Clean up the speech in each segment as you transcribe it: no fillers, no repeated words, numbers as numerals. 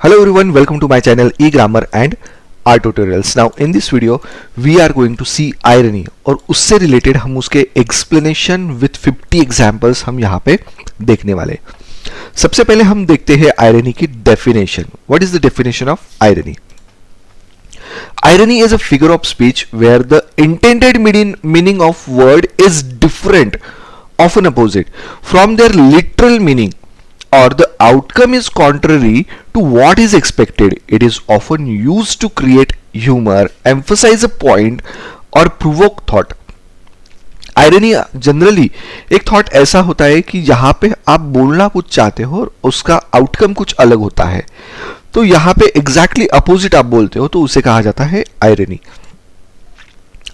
Hello everyone, welcome to my channel eGrammar and R Tutorials. Now in this video we are going to see irony और उससे related हम उसके explanation with 50 examples हम यहाँ पे देखने वाले. सबसे पहले हम देखते हैं irony की definition. What is the definition of irony? Irony is a figure of speech where the intended meaning of word is different, often opposite, from their literal meaning, or the outcome is contrary to what is expected. It is often used to create humor, emphasize a point, or provoke thought. Irony generally एक thought ऐसा होता है कि यहाँ पे आप बोलना कुछ चाहते हो और उसका आउटकम कुछ अलग होता है, तो यहाँ पे एग्जैक्टली अपोजिट आप बोलते हो तो उसे कहा जाता है आयरनी.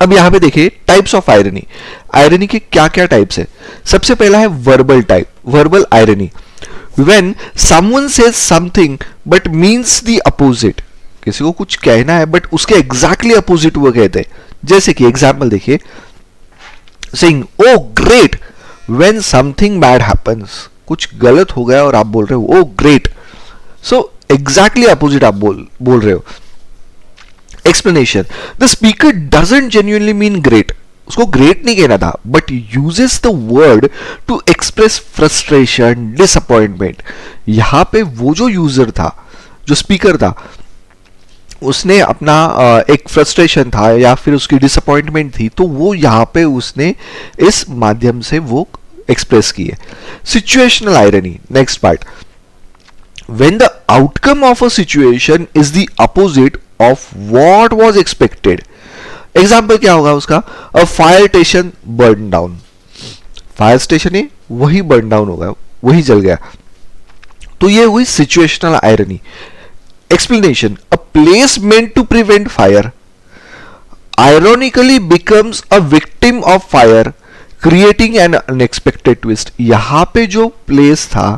अब यहाँ पे देखिए टाइप्स ऑफ आयरनी. आयरनी के क्या क्या टाइप्स है. सबसे पहला है verbal type, verbal irony. When someone says something but means the opposite, किसी को कुछ कहना है बट उसके एग्जैक्टली अपोजिट वो कहते हैं. जैसे कि एग्जाम्पल देखिए, saying oh great when something bad happens, कुछ गलत हो गया और आप बोल रहे हो oh great, so exactly opposite आप बोल रहे हो. Explanation, the speaker doesn't genuinely mean great, उसको ग्रेट नहीं कहना था but uses the word to express frustration, disappointment. यहां पे वो जो यूजर था, जो स्पीकर था, उसने अपना एक फ्रस्ट्रेशन था या फिर उसकी डिसअपॉइंटमेंट थी, तो वो यहां पे उसने इस माध्यम से वो एक्सप्रेस की है. Situational irony, next part. When the outcome of a situation is the opposite of what was expected. Example क्या होगा उसका, a fire station burn down. Fire station है वही बर्न डाउन होगा, वही जल गया, तो ये हुई situational irony. Explanation, a place meant to prevent fire ironically becomes a victim of fire, creating an unexpected twist. यहां पे जो प्लेस था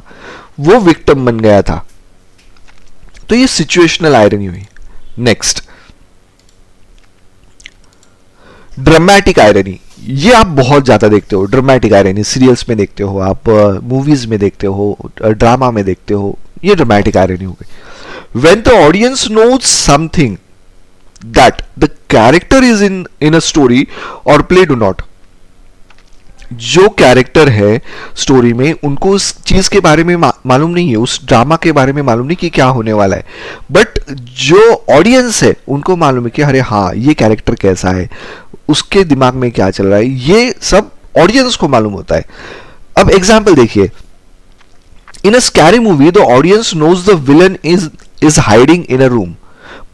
वो विक्टिम बन गया था, तो ये सिचुएशनल आयरनी हुई. Next, dramatic irony. ये आप बहुत ज्यादा देखते हो. ड्रामेटिक आयरनी सीरियल्स में देखते हो आप, मूवीज में देखते हो, ड्रामा में देखते हो. ये ड्रामेटिक आयरनी हो गई. When the audience knows something that the character is in a story or play do not. जो कैरेक्टर है स्टोरी में, उनको उस चीज के बारे में मालूम नहीं है, उस ड्रामा के बारे में मालूम नहीं कि क्या होने वाला है, बट जो ऑडियंस है उनको मालूम है कि अरे हाँ ये कैरेक्टर कैसा है, उसके दिमाग में क्या चल रहा है, ये सब ऑडियंस को मालूम होता है. अब एग्जाम्पल देखिए, in a scary movie the audience knows the villain is hiding in a room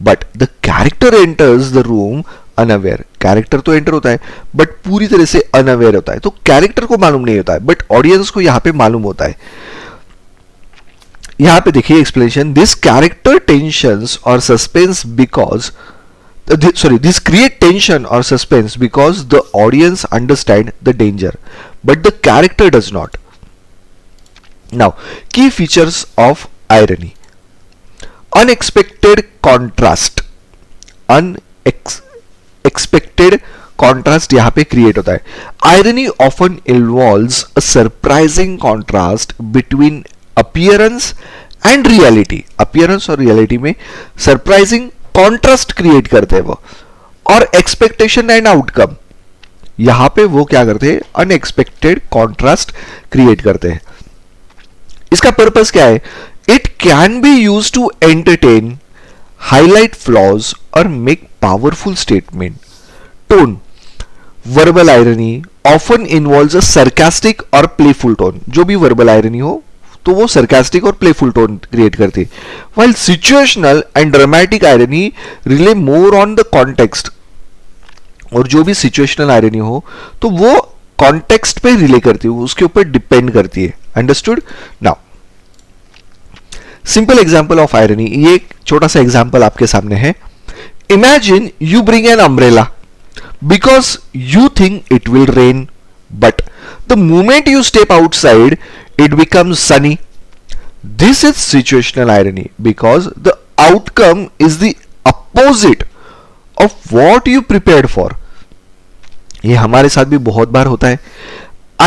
but the character enters the room unaware. Character तो एंटर होता है बट पूरी तरह से अनअवेयर होता है, तो कैरेक्टर को मालूम नहीं होता है बट ऑडियंस को यहां पे मालूम होता है. यहां पे देखिए एक्सप्लेनेशन, दिस कैरेक्टर टेंशंस और suspense because this create tension or suspense because the audience understand the danger but the character does not. Now key features of irony. Unexpected contrast. Unexpected contrast यहाँ पे create होता है. Irony often involves a surprising contrast between appearance and reality. Appearance और reality में surprising contrast create करते हैं वो. और एक्सपेक्टेशन एंड आउटकम, यहां पे वो क्या करते हैं, अनएक्सपेक्टेड कॉन्ट्रास्ट क्रिएट करते हैं. इसका पर्पस क्या है, it can be use to entertain, highlight flaws और make powerful statement. Tone, verbal irony often involves a sarcastic और प्लेफुल टोन. जो भी वर्बल आयरनी हो तो वो सरकास्टिक और प्लेफुल टोन क्रिएट करती है. While situational and dramatic irony relay more on the context. और जो भी सिचुएशनल आयरनी हो तो वो कॉन्टेक्स्ट पे रिले करती है, उसके ऊपर डिपेंड करती है. Understood. Now simple example of irony, ये एक छोटा सा एग्जांपल आपके सामने है. Imagine you bring an umbrella because you think it will rain but the moment you step outside it becomes sunny. This is situational irony because the outcome is the opposite of what you prepared for. ये हमारे साथ भी बहुत बार होता है.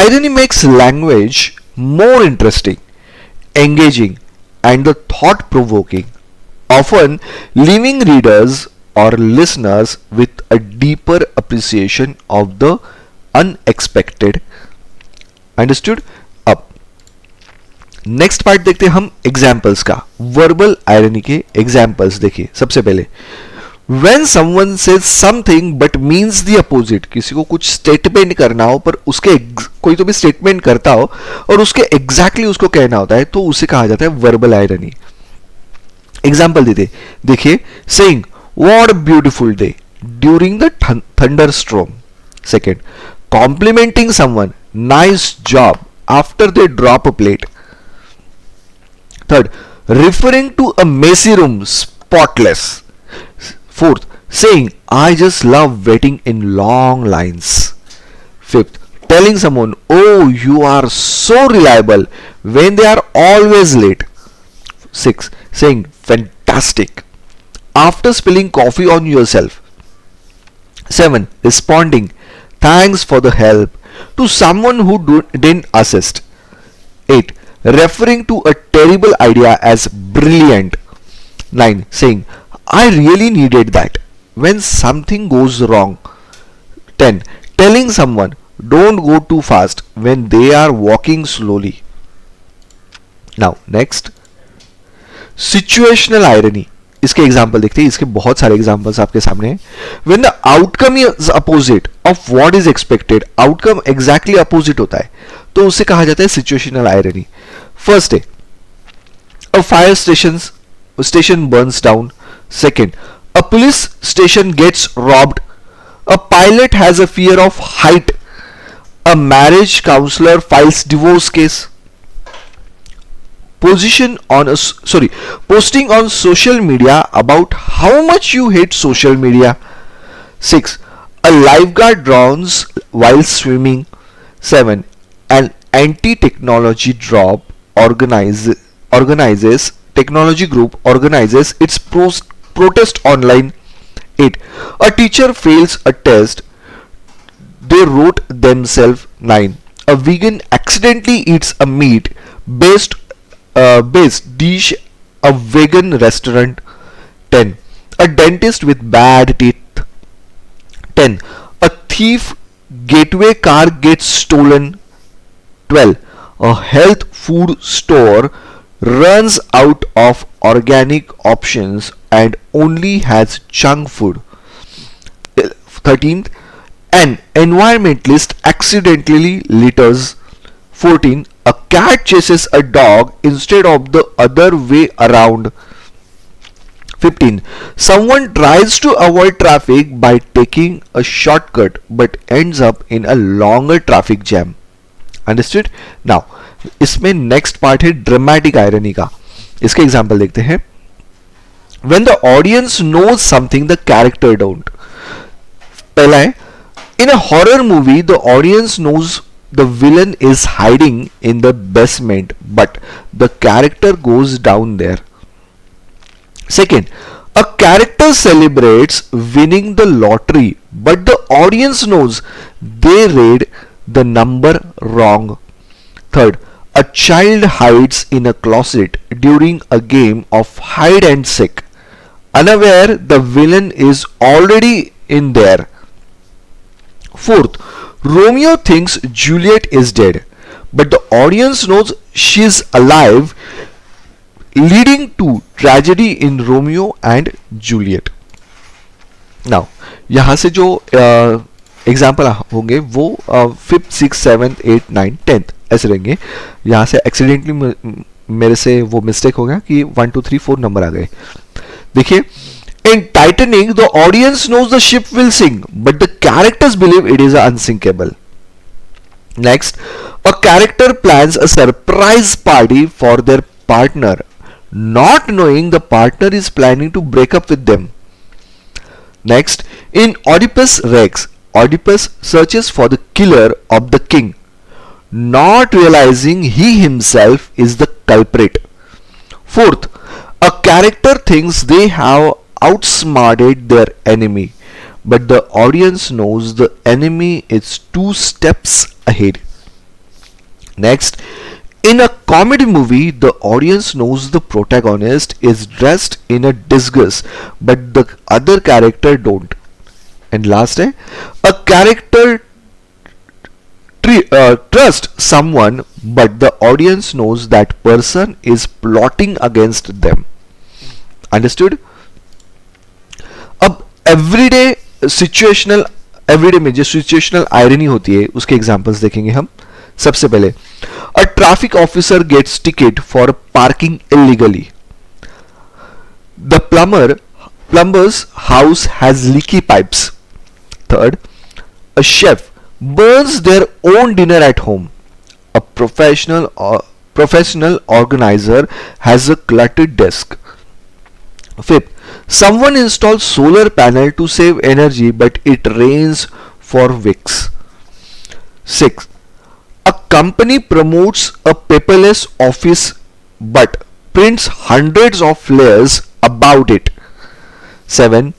Irony makes language more interesting, engaging and the thought provoking. often leaving readers or listeners with a deeper appreciation of the unexpected. Understood? अब next part देखते हैं हम एग्जाम्पल्स का. वर्बल आयरनी के एग्जाम्पल्स देखिए. सबसे पहले, when someone says something but means the opposite, किसी को कुछ स्टेटमेंट करना हो पर उसके कोई तो भी स्टेटमेंट करता हो और उसके एग्जैक्टली उसको कहना होता है, तो उसे कहा जाता है वर्बल आयरनी. एग्जाम्पल देते देखिए. Saying what a beautiful day during the thunderstorm. Second, complimenting someone nice job after they drop a plate. Third, referring to a messy room spotless. Fourth, saying I just love waiting in long lines. Fifth, telling someone, oh, you are so reliable when they are always late. Sixth, saying fantastic after spilling coffee on yourself. Seven, responding thanks for the help to someone who didn't assist. 8, referring to a terrible idea as brilliant. 9, saying I really needed that when something goes wrong. 10, telling someone don't go too fast when they are walking slowly. Now next, situational irony. इसके example देखते हैं. इसके बहुत सारे examples आपके सामने हैं. When the outcome is opposite of what is expected, outcome exactly opposite होता है, तो उसे कहा जाता है सिचुएशनल आयरनी. फर्स्ट है, a fire station burns down. Second, a police station gets robbed. A pilot has a fear of height. A marriage counselor files divorce case. Posting on social media about how much you hate social media. 6, a lifeguard drowns while swimming. 7, an anti-technology technology group organizes its protest online. 8, a teacher fails a test they wrote themselves. 9, a vegan accidentally eats a meat based dish a vegan restaurant. 10, a dentist with bad teeth. 10, a thief gateway car gets stolen. 12, a health food store runs out of organic options and only has junk food. 13, an environmentalist accidentally litters. 14, a cat chases a dog instead of the other way around. 15, someone tries to avoid traffic by taking a shortcut but ends up in a longer traffic jam. Understood? Now, इसमें next part है dramatic irony का. इसके example देखते हैं. When the audience knows something the character don't. पहला है, in a horror movie the audience knows the villain is hiding in the basement but the character goes down there. Second, a character celebrates winning the lottery but the audience knows they read the number wrong. Third, a child hides in a closet during a game of hide and seek, unaware the villain is already in there. Fourth, Romeo thinks Juliet is dead, but the audience knows she is alive, leading to tragedy in Romeo and Juliet. Now, यहाँ से जो example होंगे वो 5th, 6th, 7th, 8th, 9th, 10th ऐसे रहेंगे. यहाँ से accidentally मेरे से वो मिस्टेक हो गया कि 1, 2, 3, 4 नंबर आ गए. देखिए, in Titanic the audience knows the ship will sink but the characters believe it is unsinkable. Next, a character plans a surprise party for their partner not knowing the partner is planning to break up with them. Next, in Oedipus Rex, Oedipus searches for the killer of the king not realizing he himself is the culprit. Fourth, a character thinks they have outsmarted their enemy but the audience knows the enemy is 2 steps ahead. Next, In a comedy movie, the audience knows the protagonist is dressed in a disguise, but the other character don't. And last है, a character trust someone, but the audience knows that person is plotting against them. Understood? अब everyday में जो situational irony होती है उसके examples देखेंगे हम. सबसे पहले, a traffic officer gets ticket for parking illegally. The plumber's house has leaky pipes. Third, a chef burns their own dinner at home. A professional organizer has a cluttered desk. Fifth, someone installs solar panel to save energy but it rains for weeks. Sixth, a company promotes a paperless office but prints hundreds of flyers about it. 7.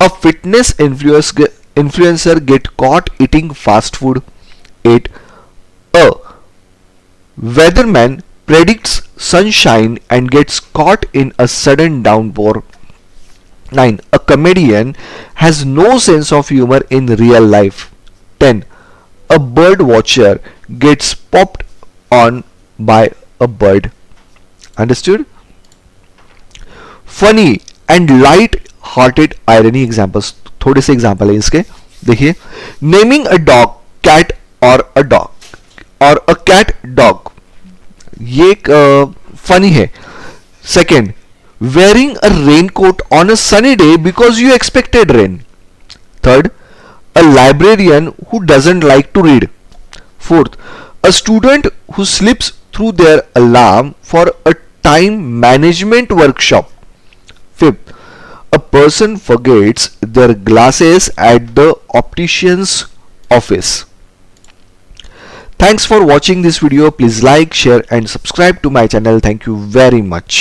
A fitness influencer get caught eating fast food. 8. A weatherman predicts sunshine and gets caught in a sudden downpour. 9. A comedian has no sense of humor in real life. 10. A bird watcher gets popped on by a bird. Understood? Funny and light hearted irony examples, थोड़े से example है इसके. देखिए, naming a dog cat और a cat dog, ये एक funny है. Second, wearing a raincoat on a sunny day because you expected rain. Third, a librarian who doesn't like to read. Fourth, a student who sleeps through their alarm for a time management workshop. Fifth, a person forgets their glasses at the optician's office. Thanks for watching this video. Please like, share and subscribe to my channel. Thank you very much.